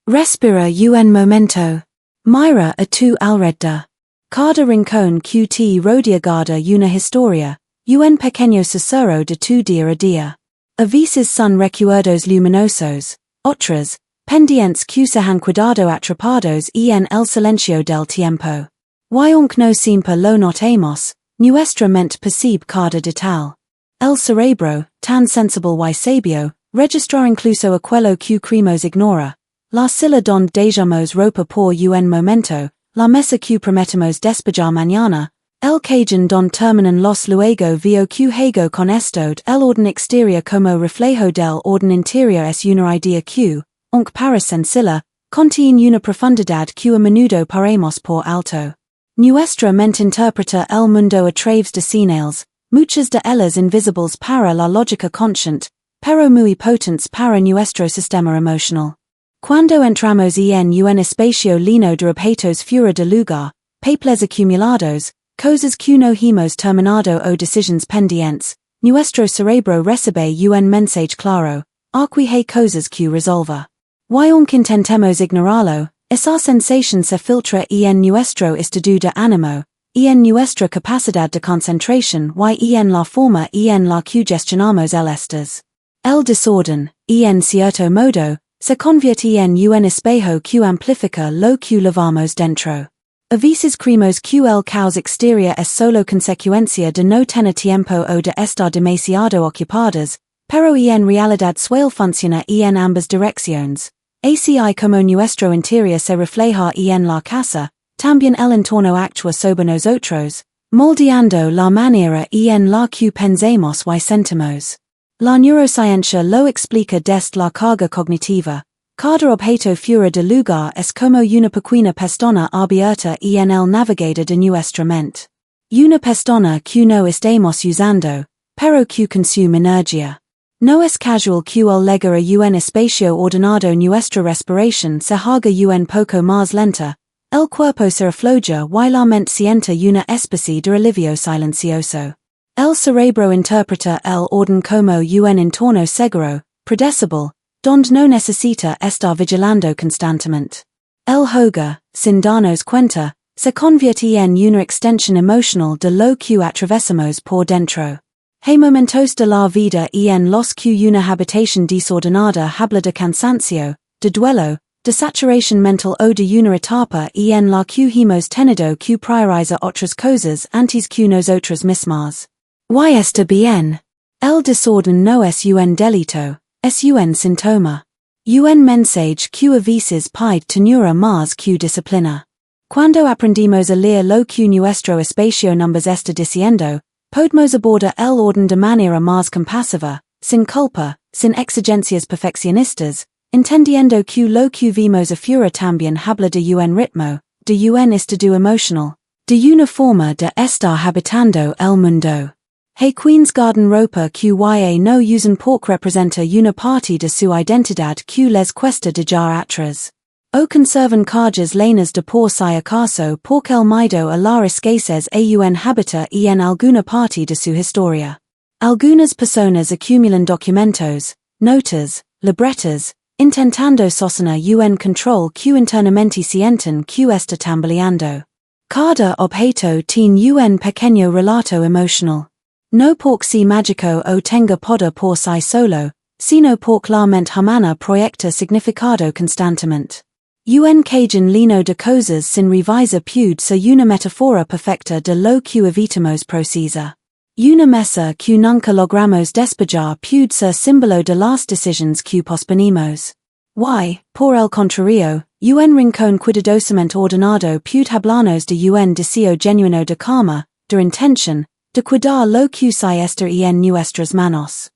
Respira un momento. Mira a tu alrededor. Cada rincón que te rodea una historia, un pequeño susurro de tu día a día. A veces son recuerdos luminosos, otras, pendientes que se han quedado atrapados en el silencio del tiempo. Y aunque no siempre lo notemos, nuestra mente percibe cada detalle. El cerebro, tan sensible y sabio, registra incluso aquello que creemos ignora. La silla donde dejamos ropa por un momento, la mesa que prometemos despejar mañana, el cajón donde terminan los luego veo que juego con esto, el orden exterior como reflejo del orden interior es una idea que, aunque para sencilla, contiene una profundidad que a menudo paramos por alto. Nuestra mente interpreta el mundo a través de señales, muchas de ellas invisibles para la lógica consciente, pero muy potentes para nuestro sistema emocional. Cuando entramos en un espacio lleno de objetos fuera de lugar, papeles acumulados, cosas que no hemos terminado o decisiones pendientes, nuestro cerebro recibe un mensaje claro, aquí hay cosas que resolver. Y aunque intentemos ignorarlo, esa sensación se filtra en nuestro estado de ánimo, en nuestra capacidad de concentración y en la forma en la que gestionamos el estrés. El desorden, en cierto modo, se convierte en un espejo que amplifica lo que llevamos dentro. A veces creemos que el caos exterior es solo consecuencia de no tener tiempo o de estar demasiado ocupados, pero en realidad suele funcionar en ambas direcciones. Así como nuestro interior se refleja en la casa, también el entorno actúa sobre nosotros, moldeando la manera en la que pensamos y sentimos. La neurociencia lo explica desde la carga cognitiva. Cada objeto fuera de lugar es como una pequeña pestaña abierta en el navegador de nuestra mente. Una pestaña que no estamos usando, pero que consume energía. No es casual que al llegar a un espacio ordenado nuestra respiración se haga un poco más lenta, el cuerpo se afloja y la mente siente una especie de alivio silencioso. El cerebro interpreta el orden como un entorno seguro, predecible, donde no necesita estar vigilando constantemente. El hogar, sin darnos cuenta, se convierte en una extensión emocional de lo que atravesamos por dentro. Hay momentos de la vida en los que una habitación desordenada habla de cansancio, de duelo, de saturación mental o de una etapa en la que hemos tenido que priorizar otras cosas antes que nosotros mismos. Y está bien. El desorden no es un delito, es un síntoma. Un mensaje que a veces pide tener más que disciplina. Cuando aprendimos a leer lo que nuestro espacio nos está diciendo, podemos abordar el orden de manera más compasiva, sin culpa, sin exigencias perfeccionistas, entendiendo que lo que vimos afuera también habla de un ritmo, de un estado emocional, de una forma de estar habitando el mundo. Hey Queen's Garden ropa que no usan porque representa una parte de su identidad que les cuesta dejar atrás. O conservan cargas lanas de por si acaso porque el miedo a la escasez aún habita en alguna parte de su historia. Algunas personas acumulan documentos, notas, libretas, intentando sostener un control que internamente sienten que está tambaleando. Cada objeto tiene un pequeño relato emocional. No porque si mágico o tenga poder por si solo, sino porque la mente humana proyecta significado constantemente. Un cajón lleno de cosas sin revisar puede ser una metáfora perfecta de lo que evitamos procesar. Una mesa que nunca logramos despejar puede ser símbolo de las decisiones que posponemos. Y, por el contrario, un rincón cuidadosamente ordenado puede hablarnos de un deseo genuino de calma, de intención, de cuidar lo que se está en nuestras manos.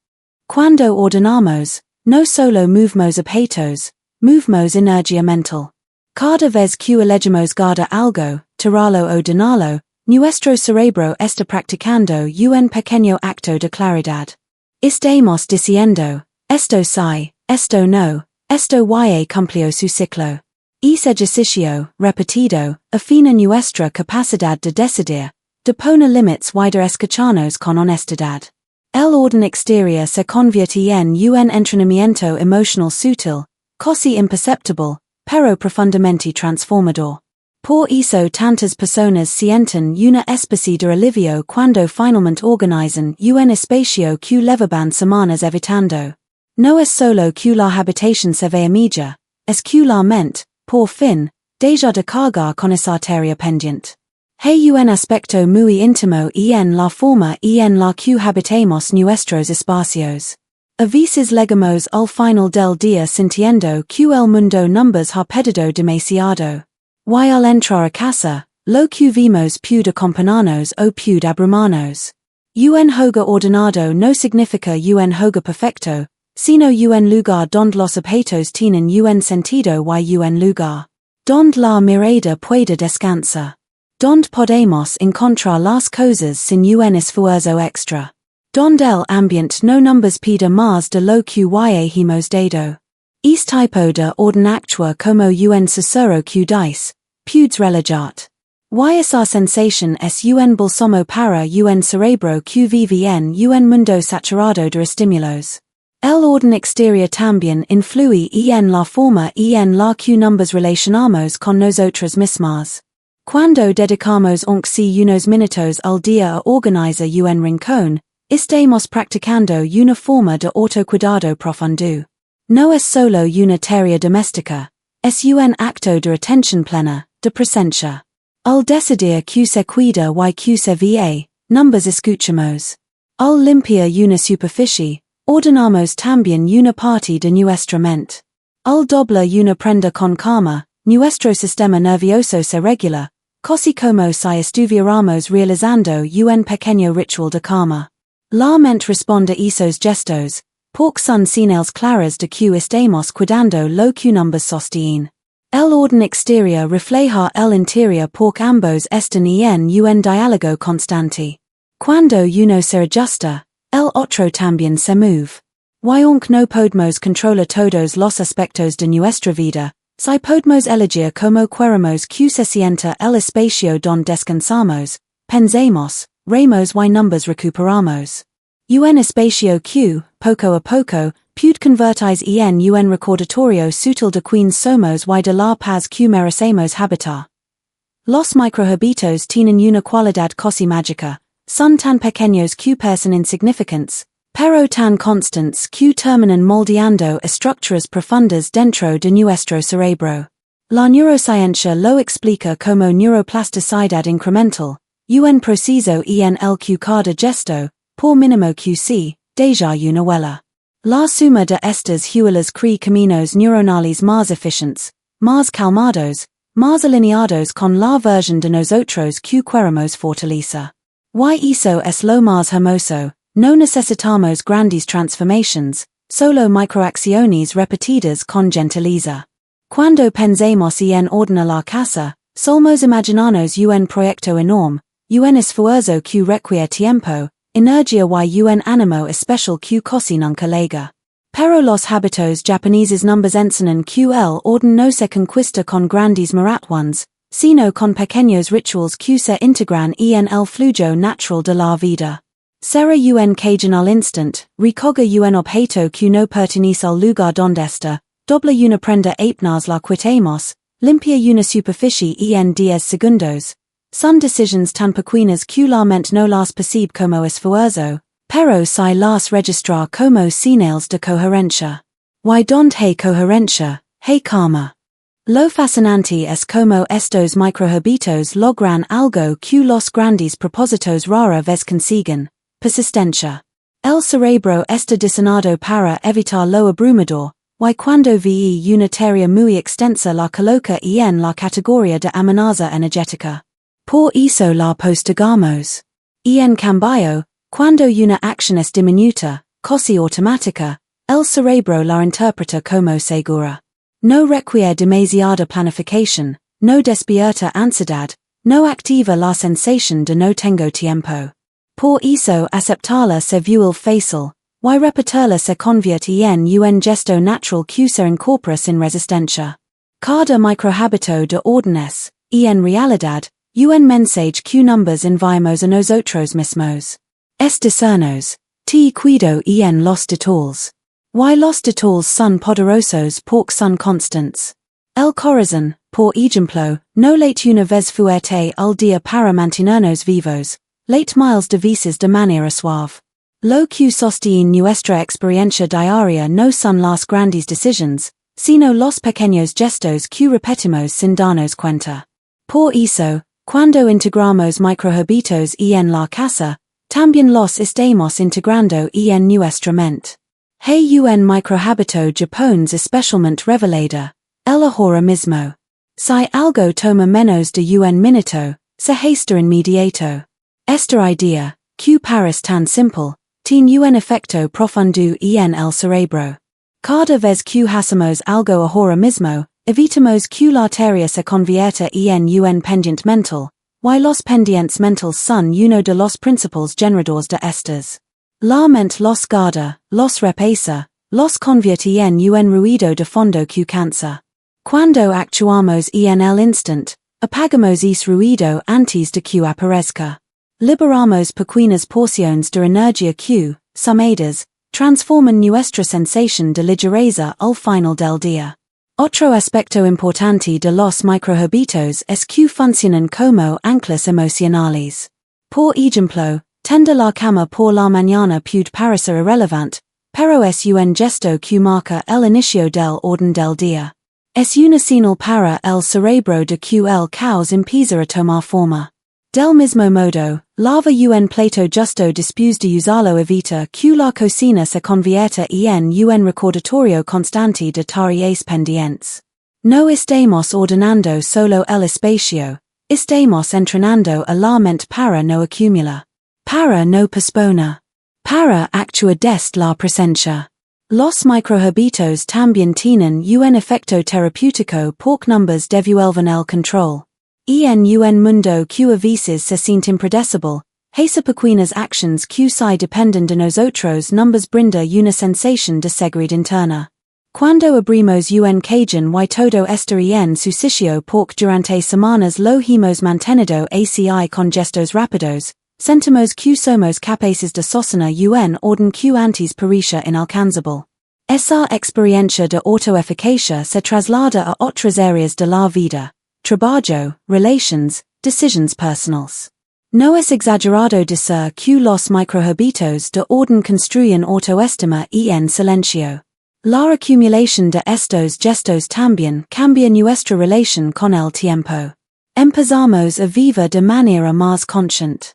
Cuando ordenamos, no solo movemos objetos, movemos energía mental. Cada vez que elegimos guardar algo, tirarlo o donarlo, nuestro cerebro está practicando un pequeño acto de claridad. Estamos diciendo, esto sí, esto no, esto ya cumplió su ciclo. Ese ejercicio, repetido, afina nuestra capacidad de decidir, de poner límites y de escucharnos con honestidad. El orden exterior se convierte en un entrenamiento emocional sutil, casi imperceptible, pero profundamente transformador. Por eso tantas personas sienten una especie de alivio cuando finalmente organizan un espacio que llevaban semanas evitando. No es solo que la habitación se vea mejor, es que la mente, por fin, deja de cargar con esa tarea pendiente. Hay un aspecto muy íntimo en la forma en la que habitamos nuestros espacios. A veces llegamos al final del día sintiendo que el mundo nos ha pedido demasiado. Y al entrar a casa, lo que vimos puede acompañarnos o puede abrumarnos. Un hogar ordenado no significa un hogar perfecto, sino un lugar donde los objetos tienen un sentido y un lugar donde la mirada puede descansar. Donde podemos encontrar las cosas sin un esfuerzo extra. Donde el ambiente no nos pide más de lo que hemos dado. Este tipo de orden actúa como un susurro que dice, puedes relajarte. Y esa sensación es un balsamo para un cerebro que vive en un mundo saturado de estímulos. El orden exterior también influye en la forma en la que nos relacionamos con nosotros mismos. Cuando dedicamos aunque sea unos minutos al día a organizar un rincón, estamos practicando una forma de autocuidado profundo. No es solo una tarea doméstica, es un acto de atención plena, de presencia. Al decidir que se cuida y que se ve, nos escuchamos. Al limpiar una superficie, ordenamos también una parte de nuestra mente. Al doblar una prenda con calma, nuestro sistema nervioso se regula, casi como si estuviéramos realizando un pequeño ritual de calma. La mente responde a esos gestos, porque son señales claras de que estamos cuidando lo que nos sostiene. El orden exterior refleja el interior porque ambos están en un diálogo constante. Cuando uno se ajusta, el otro también se mueve. Y aunque no podemos controlar todos los aspectos de nuestra vida, si podemos elegir como queremos que se sienta el espacio donde descansamos, pensemos, reemos y nos recuperamos. Un espacio que, poco a poco, puede convertirse en un recordatorio sutil de quienes somos y de la paz que merecemos habitar. Los micro-hábitos tienen una cualidad casi mágica, son tan pequeños que parecen insignificantes, pero tan constantes que terminan moldeando estructuras profundas dentro de nuestro cerebro. La neurociencia lo explica como neuroplasticidad incremental, un proceso en el que cada gesto, por mínimo que sea, deja una huella. La suma de estas huellas crea caminos neuronales más eficientes, más calmados, más alineados con la versión de nosotros que queremos fortalecer. Y eso es lo más hermoso, no necesitamos grandes transformations, solo microacciones repetidas con gentileza. Cuando pensemos en ordenar la casa, solemos imaginarnos un proyecto enorme, un esfuerzo que requiere tiempo, energía y un ánimo especial que casi nunca llega. Pero los hábitos japoneses nos enseñan que el orden no se conquista con grandes maratones, sino con pequeños rituals que se integran en el flujo natural de la vida. Será un cajón al instant, recoga un objeto que no pertenece al lugar donde está, dobla una prenda apenas la quitamos, limpia una superficie en 10 segundos. Son decisiones tan pequeñas que la mente no las percibe como esfuerzo, pero si las registra como señales de coherencia. Y donde hay coherencia, hay calma. Lo fascinante es como estos micro-hábitos logran algo que los grandes propósitos rara vez consiguen. Persistencia. El cerebro está diseñado para evitar lo abrumador, y cuando ve una tarea muy extensa la coloca en la categoría de amenaza energética. Por eso la postergamos. En cambio, cuando una acción es diminuta, casi automática, el cerebro la interpreta como segura. No requiere demasiada planificación, no despierta ansiedad, no activa la sensación de no tengo tiempo. Por eso aceptarla se vuelve fácil, y repetirla se convierte en un gesto natural que se incorpora sin resistencia. Cada microhábito de orden es, en realidad, un mensaje que nos enviamos a nosotros mismos. Es decirnos, te cuido en los detalles. Y los detalles son poderosos porque son constantes. El corazón, por ejemplo, no late una vez fuerte al día para mantenernos vivos, late miles de veces de manera suave. Lo que sostiene nuestra experiencia diaria no son las grandes decisions, sino los pequeños gestos que repetimos sin darnos cuenta. Por eso, cuando integramos micro-hábitos en la casa, también los estamos integrando en nuestra mente. Un micro-hábito japonés especialmente revelado, el ahora mismo. Si algo toma menos de un minuto, se gesta inmediato. Esta idea, que parece tan simple, tiene un efecto profundo en el cerebro. Cada vez que hacemos algo ahora mismo, evitamos que la tarea se convierta en un pendiente mental, y los pendientes mentales son uno de los principales generadores de estos. La mente los guarda, los repasa, los convierte en un ruido de fondo que cansa. Cuando actuamos en el instant, apagamos ese ruido antes de que aparezca. Liberamos pequeñas porciones de energía que, sumadas, transforman nuestra sensación de ligereza al final del día. Otro aspecto importante de los micro-hábitos es que funcionan como anclas emocionales. Por ejemplo, tender la cama por la mañana puede parecer irrelevante, pero es un gesto que marca el inicio del orden del día. Es una señal para el cerebro de que el caos empieza a tomar forma. Del mismo modo, lava un plato justo después de usarlo evita que la cocina se convierta en un recordatorio constante de tareas pendientes. No estamos ordenando solo el espacio, estamos entrenando a la mente para no acumular, para no posponer, para actuar desde la presencia. Los micro-hábitos también tienen un efecto terapéutico porque numbers devuelven el control. En un mundo que a veces se siente impredecible, esas pequeñas actions que se dependen de nosotros numbers brinda una sensación de seguridad interna. Cuando abrimos un cajón y todo está en su sitio porque durante semanas lo hemos mantenido así con gestos rápidos, sentimos que somos capaces de sostener un orden que antes parecía inalcanzable. Esa experiencia de autoeficacia se traslada a otras áreas de la vida. Trabajo, relations, decisions personales. No es exagerado decir que los micro-hábitos de orden construyen autoestima en silencio. La acumulación de estos gestos también cambia nuestra relación con el tiempo. Empezamos a vivir de manera más consciente.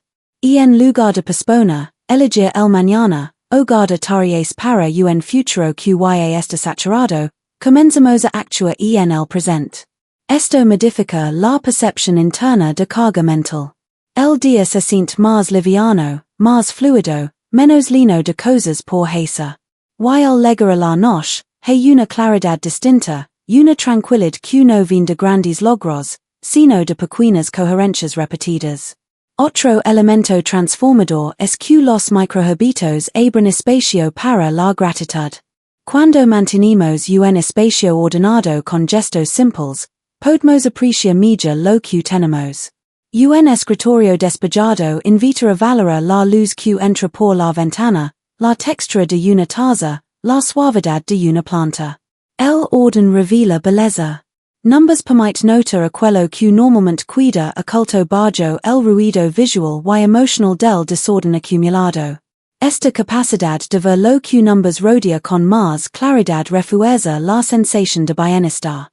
En lugar de posponer, elegir el mañana, o guardar tareas para un futuro que ya está saturado, comenzamos a actuar en el presente. Esto modifica la percepción interna de carga mental. El día se siente más liviano, más fluido, menos lleno de cosas por hacer. Y al llegar a la noche, hay una claridad distinta, una tranquilidad que no viene de grandes logros, sino de pequeñas coherencias repetidas. Otro elemento transformador es que los micro-hábitos abren espacio para la gratitud. Cuando mantenemos un espacio ordenado con gestos simples, podemos apreciar mejor lo que tenemos. Un escritorio despejado invita a valorar la luz que entra por la ventana, la textura de una taza, la suavidad de una planta. El orden revela belleza. Numbers permite notar aquello que normalmente queda oculto bajo el ruido visual y emocional del desorden acumulado. Esta capacidad de ver lo que numbers rodea con más claridad refuerza la sensación de bienestar.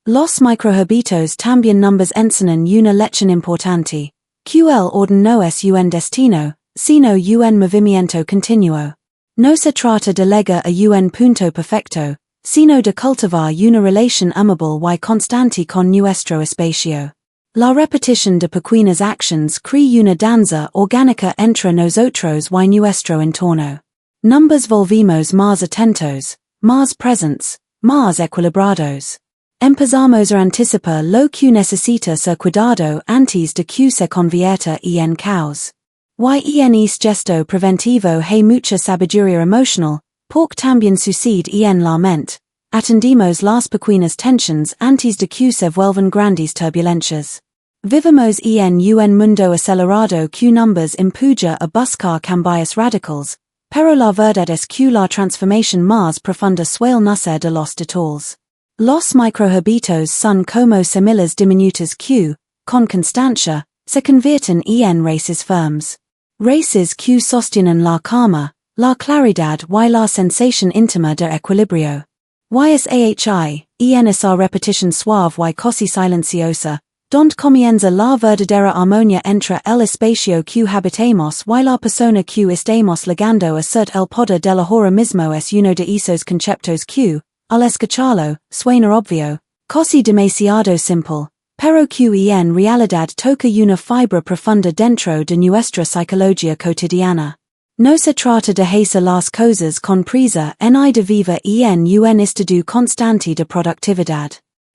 Los micro-hábitos también numbers enseñan una lección importante, que el orden no es un destino, sino un movimiento continuo. No se trata de llegar a un punto perfecto, sino de cultivar una relación amable y constante con nuestro espacio. La repetición de pequeñas actions crea una danza orgánica entre nosotros y nuestro entorno. Numbers volvimos más atentos, más presentes, más equilibrados. Empezamos a anticipar lo que necesita ser cuidado antes de que se convierta en caos. Y en este gesto preventivo hay mucha sabiduría emocional, porque también sucede en la mente. Atendimos las pequeñas tensiones antes de que se vuelvan grandes turbulencias. Vivimos en un mundo acelerado que numbers empuja a buscar cambios radicales, pero la verdad es que la transformación más profunda suele nacer de los detalles. Los micro-hábitos son como semillas diminutas que, con constancia, se convierten en raíces firmes. Raíces que sostienen la calma, la claridad y la sensación íntima de equilibrio. Esa repetición suave y casi silenciosa, donde comienza la verdadera armonía entre el espacio que habitamos y la persona que estamos ligando assert el poder del ahora mismo es uno de esos conceptos que, al escucharlo, suena obvio, casi demasiado simple, pero que en realidad toca una fibra profunda dentro de nuestra psicología cotidiana. No se trata de hacer las cosas con prisa ni de vivir en un estado constante de productividad.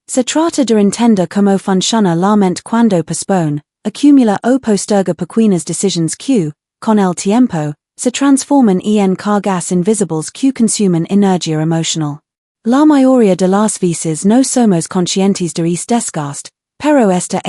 Se trata de entender cómo funciona la mente cuando pospone, acumula o posterga pequeñas decisiones que, con el tiempo, se transforman en cargas invisibles que consumen energía emocional. La mayoría de las veces no somos conscientes de este desgaste, pero esta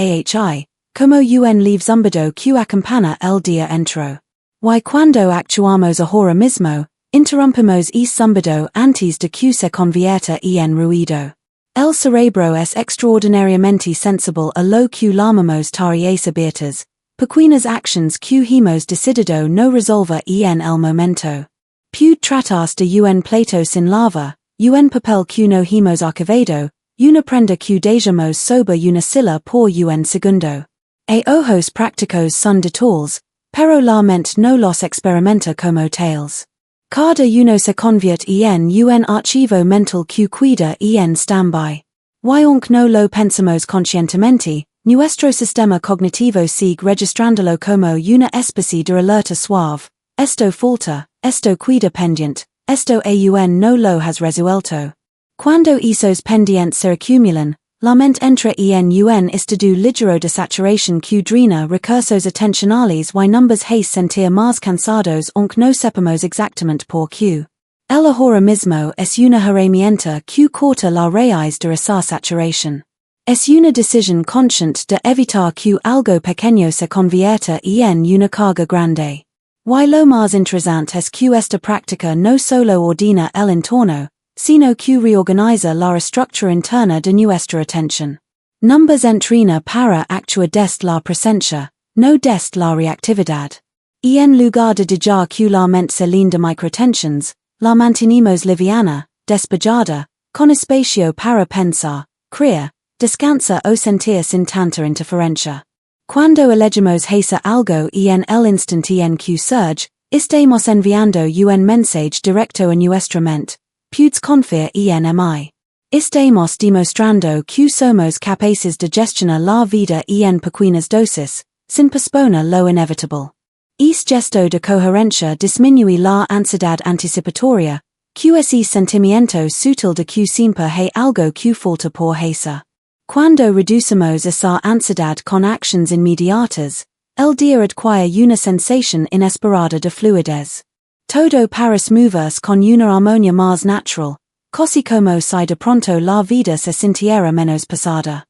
como un leve zumbido que acompaña el día entero. Y cuando actuamos ahora mismo, interrumpimos ese zumbido antes de que se convierta en ruido. El cerebro es extraordinariamente sensible a lo que llamamos tareas abiertas, pequeñas actions que hemos decidido no resolver en el momento. Puede tratarse de un plato sin lavar, un papel que no hemos archivado, una prenda que dejamos sobre una silla por un segundo. Ojos prácticos son detalles, pero la mente no los experimenta como tales. Cada uno se convierte en un archivo mental que queda en standby. Y aunque no lo pensamos conscientemente, nuestro sistema cognitivo sigue registrándolo como una especie de alerta suave. Esto falta, esto queda pendiente, esto aún no lo has resuelto. Cuando esos pendientes se acumulan, la mente entra en un estado ligero de saturación que drena recursos atencionales y nos hace sentir más cansados aunque no sepamos exactamente por qué. El ahora mismo es una herramienta que corta la raíz de esa saturación. Es una decisión consciente de evitar que algo pequeño se convierta en una carga grande. Y lo más interesante es que esta práctica no solo ordena el entorno, sino que reorganiza la estructura interna de nuestra atención. Nos entrena para actuar desde la presencia, no desde la reactividad. En lugar de dejar que la mente se linda microtensions, la mantenemos liviana, despejada, con espacio para pensar, crear, descansar o sentir sin tanta interferencia. Cuando elegimos hacer algo en el instante en que surge, estamos enviando un mensaje directo a nuestra mente. Puedes confiar en mí. Estamos demostrando que somos capaces de gestionar la vida en pequeñas dosis, sin posponer lo inevitable. Este gesto de coherencia disminuye la ansiedad anticipatoria, que es ese sentimiento sutil de que siempre hay algo que falta por hacer. Cuando reducimos esa ansiedad con actions inmediatas, el día adquiere una sensación inesperada de fluidez. Todo parece moverse con una armonía más natural, casi como si de pronto la vida se sintiera menos pesada.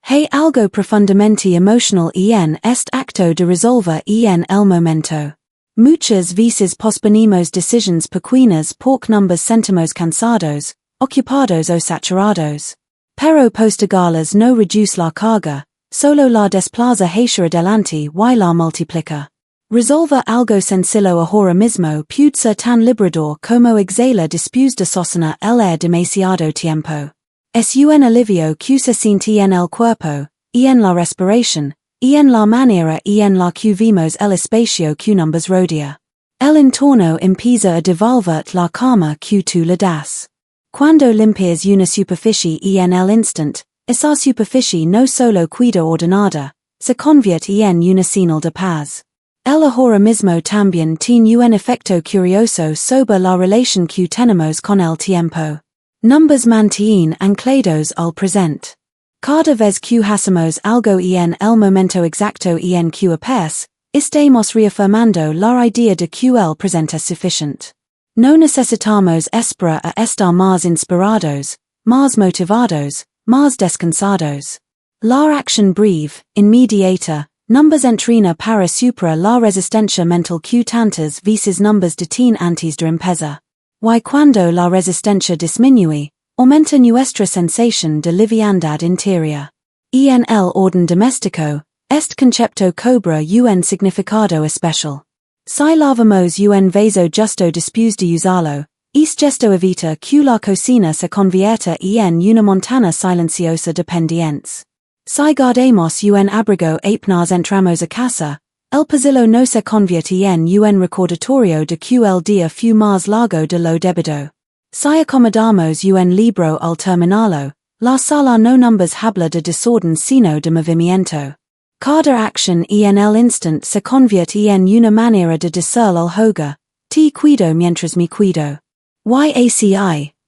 Hay algo profundamente emocional en este acto de resolver en el momento. Muchas veces posponemos decisiones pequeñas porque nos sentimos cansados, ocupados o saturados. Pero postergarlas no reduce la carga, solo la desplaza hacia adelante y la multiplica. Resolver algo sencillo ahora mismo puede ser tan liberador como exhalar después de sostener el aire demasiado tiempo. Es un alivio que se siente en el cuerpo, en la respiración, en la manera en la que vemos el espacio que nos rodea. El entorno empieza a devolver la calma que tú le das. Cuando limpias una superficie en el instante, esa superficie no solo queda ordenada, se convierte en una señal de paz. El ahora mismo también tiene un efecto curioso sobre la relación que tenemos con el tiempo. Nos mantienen anclados al presente. Cada vez que hacemos algo en el momento exacto en que aparece, estamos reafirmando la idea de que el presente es suficiente. No necesitamos esperar a estar más inspirados, más motivados, más descansados. La acción breve, inmediata, nos entrena para superar la resistencia mental que tantas veces nos detiene antes de empezar. Y cuando la resistencia disminuye, aumenta nuestra sensación de liviandad interior. En el orden doméstico, este concepto cobra un significado especial. Si lavamos un vaso justo después de usarlo, este gesto evita que la cocina se convierta en una montaña silenciosa de pendientes. Si guardamos un abrigo apenas entramos a casa, el pasillo no se convierte en un recordatorio de que el día fue más largo de lo debido. Si acomodamos un libro al terminarlo, la sala no numbers habla de desorden sino de movimiento. Cada acción en el instant se convierte en una manera de decir al hogar, te cuido mientras me cuido.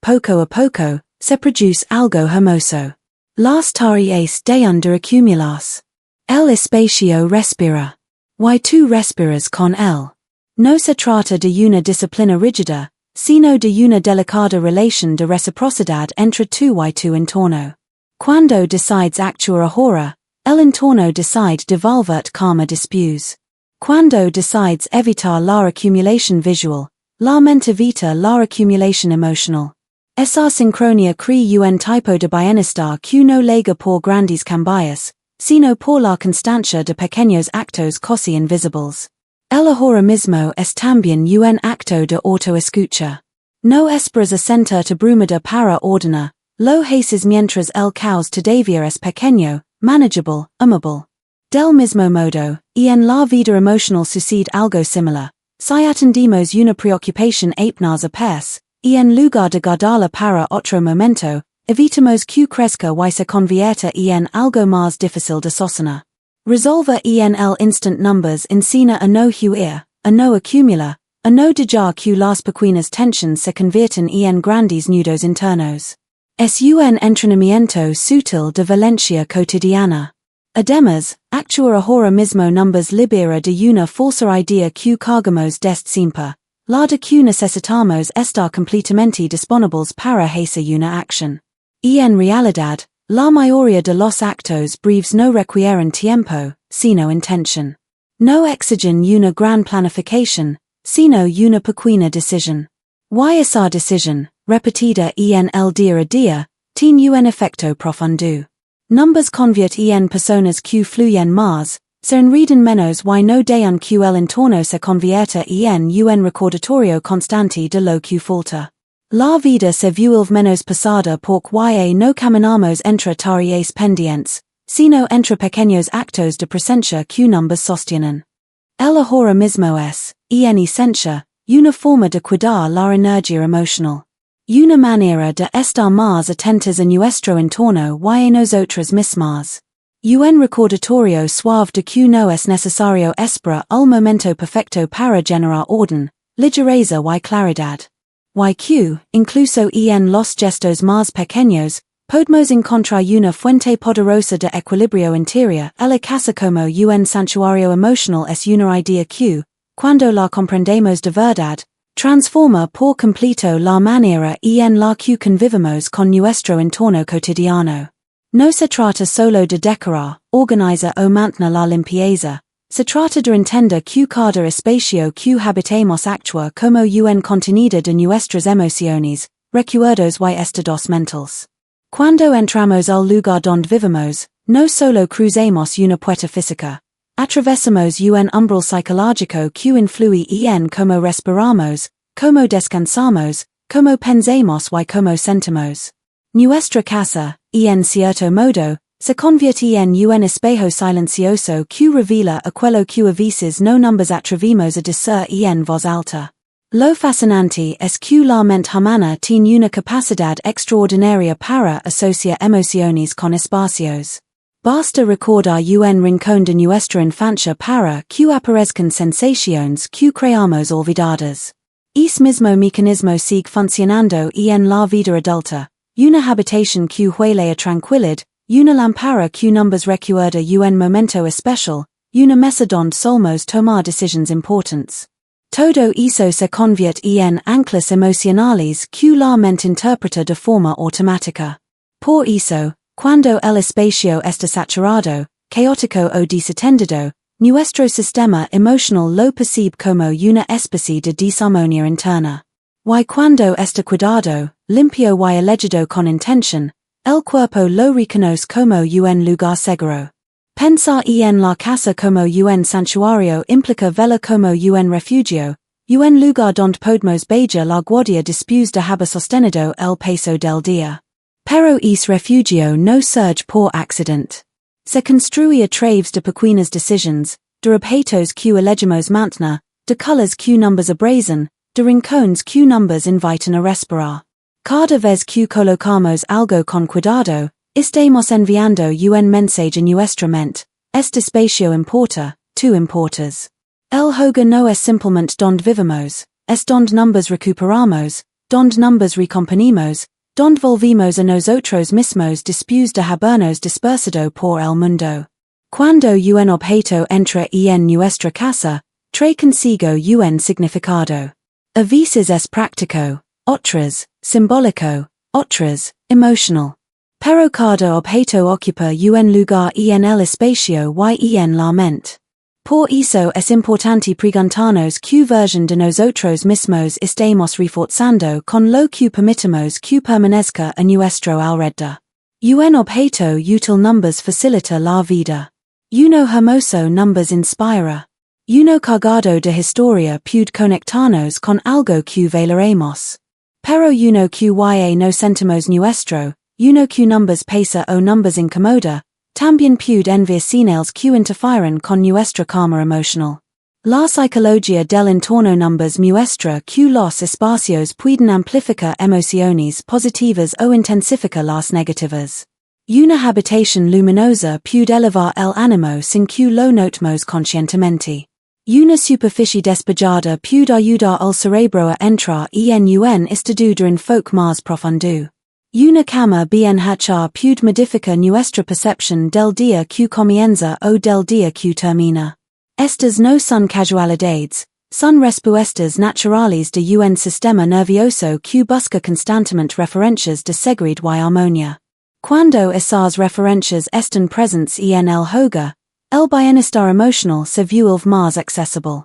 Poco a poco, se produce algo hermoso. Las tareas dejan de acumularse. El espacio respira. Tú respiras con él. No se trata de una disciplina rígida, sino de una delicada relación de reciprocidad entre tú y tu entorno. Cuando decides actuar ahora, el entorno decide devolverte calma después. Cuando decides evitar la acumulación visual, la mente evita la acumulación emocional. Esa sincronía crea un tipo de bienestar que no llega por grandes cambios, sino por la constancia de pequeños actos casi invisibles. El ahora mismo es también un acto de autoescucha. No esperas a sentirte abrumada para ordenar, lo haces mientras el caos todavía es pequeño, manageable, amable. Del mismo modo, en la vida emocional sucede algo similar. Si atendemos una preocupación apenas apenas, en lugar de guardarla para otro momento, evitamos que crezca y se convierta en algo más difícil de sostener. Resolver en el instant numbers enseña a no huir, a no acumular, a no dejar que las pequeñas tensiones se conviertan en grandes nudos internos. Es un entrenamiento sutil de valencia cotidiana. Además, actuar ahora mismo numbers libera de una falsa idea que cargamos desde siempre, la de que necesitamos estar completamente disponibles para hacer una acción. En realidad, la mayoría de los actos breves no requieren tiempo, sino intención. No exigen una gran planificación, sino una pequeña decisión. Esa decisión, repetida en el día a día, tiene un efecto profundo. Numbers convierte en personas que fluyen más, se enredan menos y no dejan que el entorno se convierta en un recordatorio constante de lo que falta. La vida se vuelve menos pesada porque no caminamos entre tareas pendientes, sino entre pequeños actos de presencia que numbers sostienen. El ahora mismo es, en esencia, una forma de cuidar la energía emocional. Una manera de estar más atentos a nuestro entorno y a nosotros mismas. Un recordatorio suave de que no es necesario esperar el momento perfecto para generar orden, ligereza y claridad. Que, incluso en los gestos más pequeños, podemos encontrar una fuente poderosa de equilibrio interior. La casa como un santuario emocional es una idea que, cuando la comprendemos de verdad, transforma por completo la manera en la que convivimos con nuestro entorno cotidiano. No se trata solo de decorar, organizar o mantener la limpieza, se trata de entender que cada espacio que habitamos actúa como un contenido de nuestras emociones, recuerdos y estados mentales. Cuando entramos al lugar donde vivimos, no solo cruzamos una puerta física, atravesamos un umbral psicológico que influye en cómo respiramos, cómo descansamos, cómo pensamos y cómo sentimos. Nuestra casa, en cierto modo, se convierte en un espejo silencioso que revela aquello que a veces no nos atrevimos a decir en voz alta. Lo fascinante es que la mente humana tiene una capacidad extraordinaria para asociar emociones con espacios. Basta recordar un rincón de nuestra infancia para que aparezcan sensaciones que creamos olvidadas. Ese mismo mecanismo sigue funcionando en la vida adulta. Una habitación que huele a tranquilidad, una lámpara que nos recuerda un momento especial, una mesa donde solemos tomar decisiones importantes. Todo eso se convierte en anclas emocionales que la mente interpreta de forma automática. Por eso, cuando el espacio está saturado, caótico o desatendido, nuestro sistema emocional lo percibe como una especie de desarmonía interna. Y cuando está cuidado, limpio y elegido con intención, el cuerpo lo reconoce como un lugar seguro. Pensar en la casa como un santuario implica verla como un refugio, un lugar donde podemos bajar la guardia después de haber sostenido el peso del día. Pero ese refugio no surge por accident. Se construye a través de pequeñas decisiones, de objetos que elegimos mantener, de colores que numbers abrasan, de rincones que numbers invitan a respirar. Cada vez que colocamos algo con cuidado, estamos enviando un mensaje a nuestra mente. Este espacio importa, tú importas. El hogar no es simplemente donde vivimos, es donde numbers recuperamos, donde numbers recomponemos, donde volvimos a nosotros mismos después de habernos dispersado por el mundo. Cuando un objeto entra en nuestra casa, trae consigo un significado. A veces es práctico, otras, simbólico, otras, emotional. Pero cada objeto ocupa un lugar en el espacio y en la mente. Por eso es importante preguntarnos qué versión de nosotros mismos estamos reforzando con lo que permitimos que permanezca a nuestro alrededor. Un objeto útil numbers facilita la vida. Uno hermoso numbers inspira. Uno cargado de historia puede conectarnos con algo que valoremos. Pero uno que no sentimos nuestro, uno que numbers pesa o numbers incomoda, también puede enviar señales que interfieren con nuestra calma emocional. La psicología del entorno numbers muestra que los espacios pueden amplificar emociones positivas o intensificar las negativas. Una habitación luminosa puede elevar el ánimo sin que lo notemos conscientemente. Una superficie despejada puede ayudar al cerebro a entrar en un estado de enfoque más profundo. Una cama bien hecha puede modificar nuestra percepción del día que comienza o del día que termina. Estas no son casualidades, son respuestas naturales de un sistema nervioso que busca constantemente referencias de seguridad y armonía. Cuando esas referencias están presentes en el hogar, el bienestar emocional se vuelve más accesible.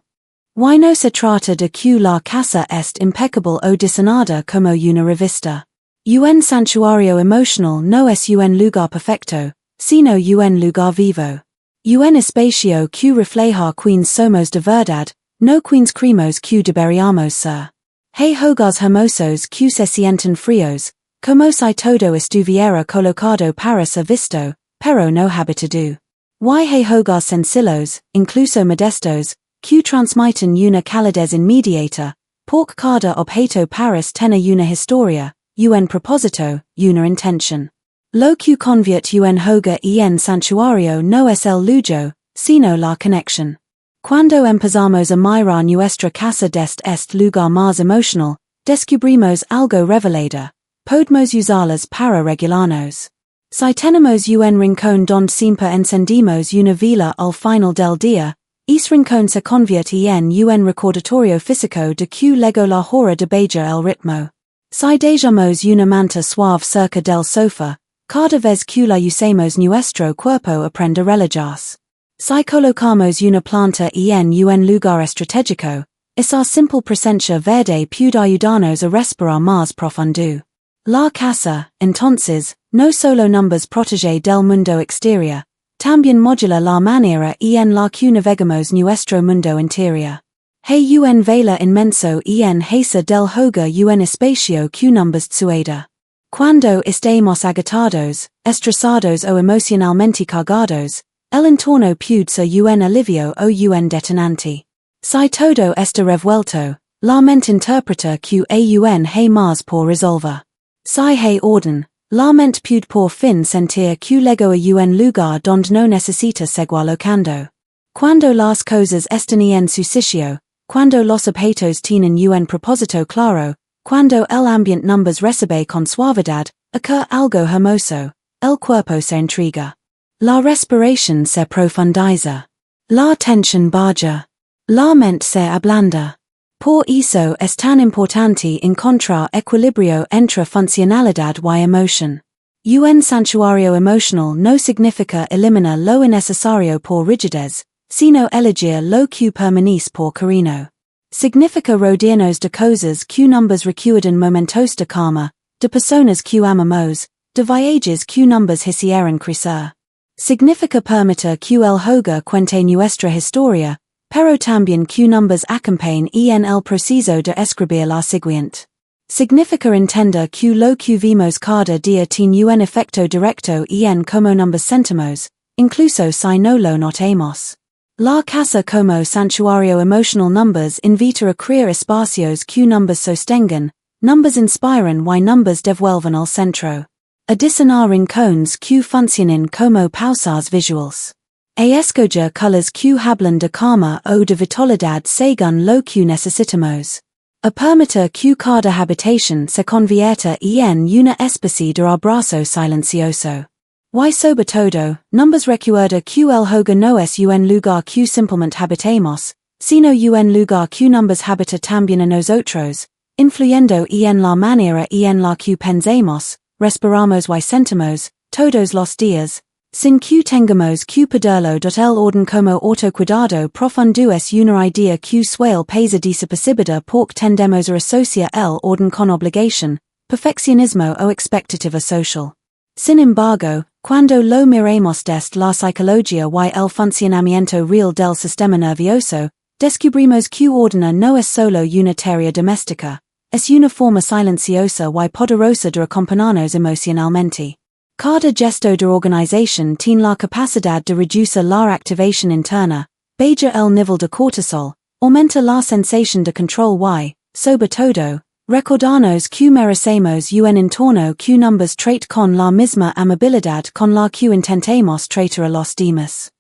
Y no se trata de que la casa est impecable o diseñada como una revista. Un santuario emocional no es un lugar perfecto, sino un lugar vivo. Un espacio que refleja quienes somos de verdad, no quienes creemos que deberíamos ser. Hay hogares hermosos que se sienten fríos, como si todo estuviera colocado para ser visto, pero no habitado. Y hay hogares sencillos, incluso modestos, que transmiten una calidez inmediata, porque cada objeto parece tener una historia, un propósito, una intención. Lo que convierte un hogar en santuario no es el lujo, sino la conexión. Cuando empezamos a mirar nuestra casa desde este lugar más emocional, descubrimos algo revelador. Podemos usarlas para regularnos. Si tenemos un rincón donde siempre encendimos una vela al final del día, ese rincón se convierte en un recordatorio físico de que llegó la hora de bajar el ritmo. Si dejamos una manta suave cerca del sofá, cada vez que la usemos nuestro cuerpo aprende a relajarse. Si colocamos una planta en un lugar estratégico, esa simple presencia verde puede ayudarnos a respirar más profundo. La casa, entonces, no solo numbers protege del mundo exterior, también modula la manera en la que navegamos nuestro mundo interior. Hay un valor inmenso en hacer del hogar un espacio que numbers sueda. Cuando estamos agotados, estresados o emocionalmente cargados, el entorno puede ser un alivio o un detonante. Si todo está revuelto, la mente interpreta que hay más por resolver. Si hay orden, la mente puede por fin sentir que llegó a un lugar donde no necesita seguir locando. Cuando las cosas están en su sitio, cuando los objetos tienen un propósito claro, cuando el ambiente numbers recibe con suavidad, ocurre algo hermoso, el cuerpo se intriga. La respiración se profundiza. La tensión baja. La mente se ablanda. Por eso es tan importante encontrar equilibrio entre funcionalidad y emoción. Un santuario emocional no significa eliminar lo innecesario por rigidez, sino elegir lo que permanece por cariño. Significa rodearnos de cosas que numbers recuerdan momentos de calma, de personas que amamos, de viajes que numbers hicieron crecer. Significa permitir que el hogar cuente nuestra historia, pero también que numbers acompañen en el proceso de escribir la siguiente. Significa entender que lo que vimos cada día tiene un efecto directo en como numbers sentimos, incluso si no lo notamos. La casa como santuario emocional numbers invita a crear espacios que numbers sostengan, numbers inspiran y numbers devuelven al centro. A diseñar rincones que funcionan como pausas visuals. A escoger colors que hablan de calma o de vitalidad según lo que necesitamos. A permitir que cada habitación se convierta en una especie de abrazo silencioso. Y sobre todo, numbers recuerda que el hogar no es un lugar que simplemente habitemos, sino un lugar que numbers habita también a nosotros, influyendo en la manera en la que pensemos, respiramos y sentimos, todos los días, sin que tengamos que pedirlo. El orden como autocuidado profundo es una idea que suele pasar desapercibida porque tendemos a asociar el orden con obligación, perfeccionismo o expectativa social. Sin embargo, cuando lo miremos desde la psicología y el funcionamiento real del sistema nervioso, descubrimos que ordenar no es solo una tarea doméstica, es una forma silenciosa y poderosa de acompañarnos emocionalmente. Cada gesto de organización tiene la capacidad de reducir la activación interna, bajar el nivel de cortisol, aumenta la sensación de control y, sobre todo, recordarnos que merecemos un entorno que numbers trate con la misma amabilidad con la que intentamos tratar a los demás.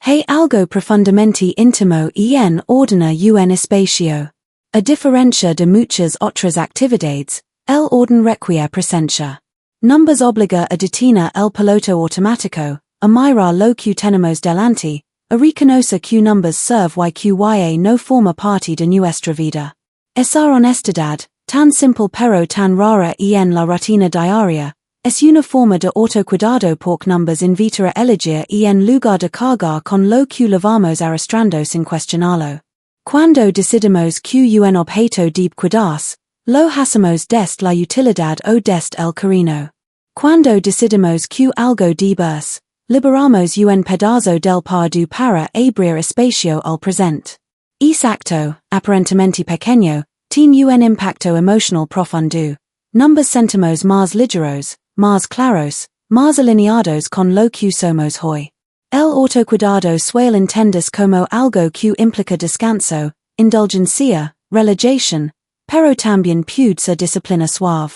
Hay algo profundamente íntimo en ordenar un espacio. A diferencia de muchas otras actividades, el orden requiere presencia. Numbers obliga a detener el piloto automático, a mirar lo que tenemos delante, a reconocer que numbers serve y que no forma parte de nuestra vida. Esa honestidad, tan simple pero tan rara en la rutina diaria, es una forma de autocuidado porque numbers invita a elegir en lugar de cargar con lo que llevamos arrastrando sin cuestionarlo. Cuando decidimos que un objeto debe cuidarse, lo hacemos desde la utilidad o desde el cariño. Cuando decidimos que algo debe ser, liberamos un pedazo del pasado para abrir espacio al presente. Ese acto, aparentemente pequeño, tiene un impacto emocional profundo. Numbers sentimos más ligeros, más claros, más alineados con lo que somos hoy. El autocuidado suele entenderse como algo que implica descanso, indulgencia, relajación, pero también puede ser disciplina suave.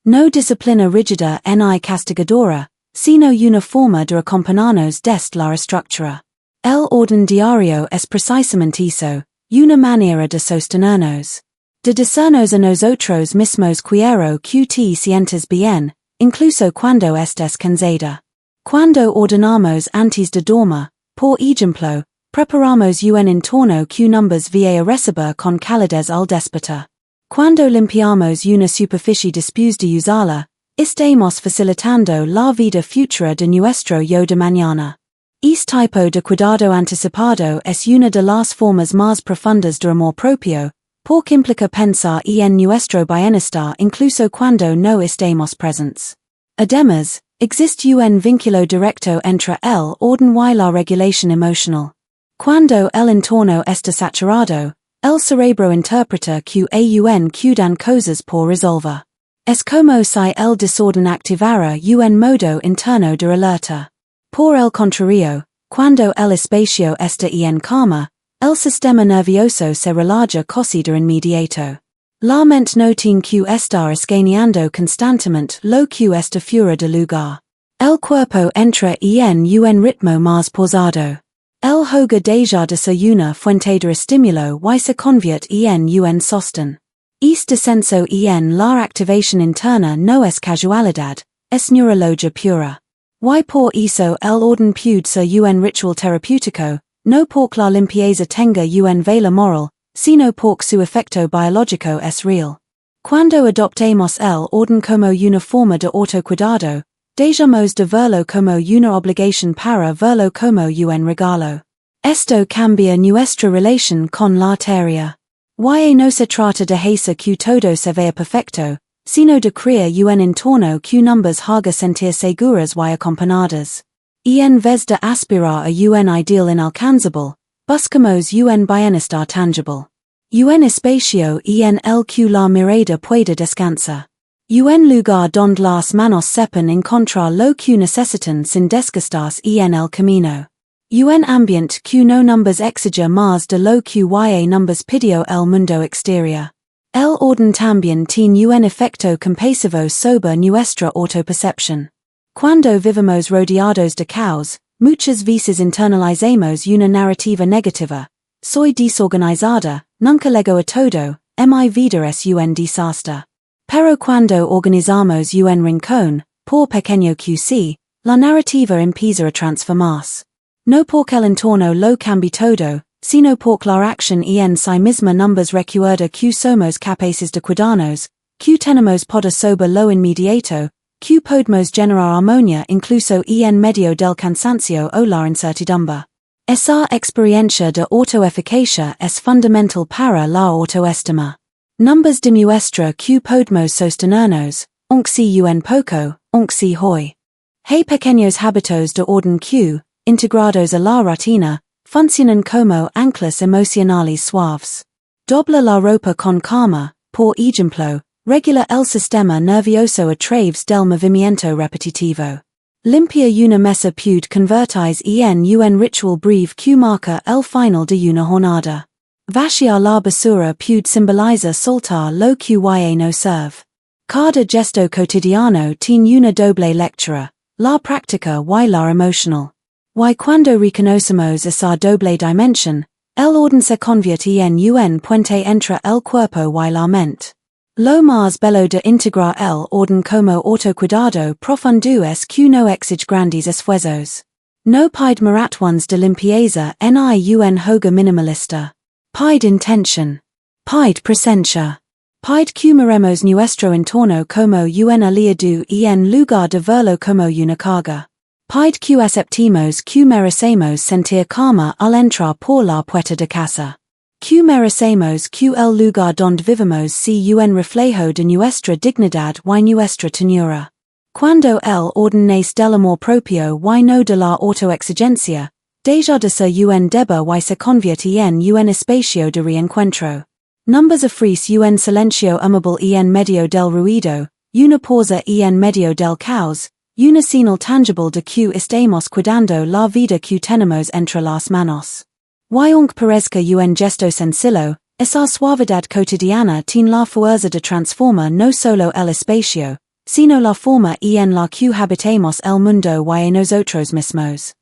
No disciplina rígida ni castigadora, sino una forma de acompañarnos desde la estructura. El orden diario es precisamente eso, una manera de sostenernos. De decirnos a nosotros mismos quiero que te sientas bien, incluso cuando estés cansada. Cuando ordenamos antes de dormir, por ejemplo, preparamos un entorno que numbers va a recibir con calidez al despertar. Cuando limpiamos una superficie después de usarla, estamos facilitando la vida futura de nuestro yo de mañana. Este tipo de cuidado anticipado es una de las formas más profundas de amor propio, porque implica pensar en nuestro bienestar incluso cuando no estemos presentes. Además, existe un vínculo directo entre el orden y la regulación emocional. Cuando el entorno está saturado, el cerebro interpreta que quedan cosas por resolver. Es como si el desorden activara un modo interno de alerta. Por el contrario, cuando el espacio está en calma, el sistema nervioso se relaja casi de inmediato. La mente no tiene que estar escaneando constantemente lo que está fuera de lugar. El cuerpo entra en un ritmo más pausado. El hogar deja de ser una fuente de estímulo y se convierte en un sostén. Este descenso en la activación interna no es casualidad, es neurología pura. Y por eso el orden puede ser un ritual terapéutico, no porque la limpieza tenga un valor moral, sino porque su efecto biológico es real. Cuando adoptemos el orden como una forma de autocuidado, dejamos de verlo como una obligación para verlo como un regalo. Esto cambia nuestra relación con la tarea. Ya no se trata de hacer que todo se vea perfecto, sino de crear un entorno que numbers haga sentir seguras y acompañadas. En vez de aspirar a un ideal inalcanzable, buscamos un bienestar tangible. Un espacio en el que la mirada pueda descansar. Un lugar donde las manos sepan encontrar lo que necesitan sin desgastarse en el camino. Un ambiente que no numbers exige más de lo que ya numbers pidió el mundo exterior. El orden también tiene un efecto compasivo sobre nuestra autopercepción. Cuando vivimos rodeados de caos, muchas veces internalizamos una narrativa negativa. Soy desorganizada, nunca llego a todo, mi vida es un desastre. Pero cuando organizamos un rincón, por pequeño que sea, la narrativa empieza a transformarse. No porque el entorno lo cambie todo, sino porque la acción en sí misma numbers recuerda que somos capaces de cuidarnos, que tenemos poder sobre lo inmediato, que podemos generar armonía incluso en medio del cansancio o la incertidumbre. Esa experiencia de autoeficacia es fundamental para la autoestima. Numbers demuestra que podemos sostenernos, aunque sea un poco, aunque sea hoy. Hay pequeños hábitos de orden que, integrados a la rutina, funcionan como anclas emocionales suaves. Dobla la ropa con calma, por ejemplo, regula el sistema nervioso a través del movimiento repetitivo. Limpia una mesa puede convertirse en un ritual breve que marca el final de una jornada. Vaciar la basura puede simbolizar soltar lo que ya no serve. Cada gesto cotidiano tiene una doble lectura, la práctica y la emocional. Y cuando reconocemos esa doble dimensión, el orden se convierte en un puente entre el cuerpo y la mente. Lo más bello de integrar el orden como autocuidado profundo es que no exige grandes esfuerzos. No pide maratones de limpieza ni un hogar minimalista. Pide intention. Pide presencia. Pide que miremos nuestro entorno como un aliado en lugar de verlo como una carga. Pide que aceptemos que merecemos sentir calma al entrar por la puerta de casa. Que merecemos que el lugar donde vivimos sea un reflejo de nuestra dignidad y nuestra ternura. Cuando el orden nace del amor propio y no de la autoexigencia, deja de ser un deber y se convierte en un espacio de reencuentro. Numbers ofrece un silencio amable en medio del ruido, una pausa en medio del caos, una señal tangible de que estamos cuidando la vida que tenemos entre las manos. Y aunque parezca un gesto sencillo, esa suavidad cotidiana tiene la fuerza de transformar no solo el espacio, sino la forma en la que habitamos el mundo y nosotros mismos.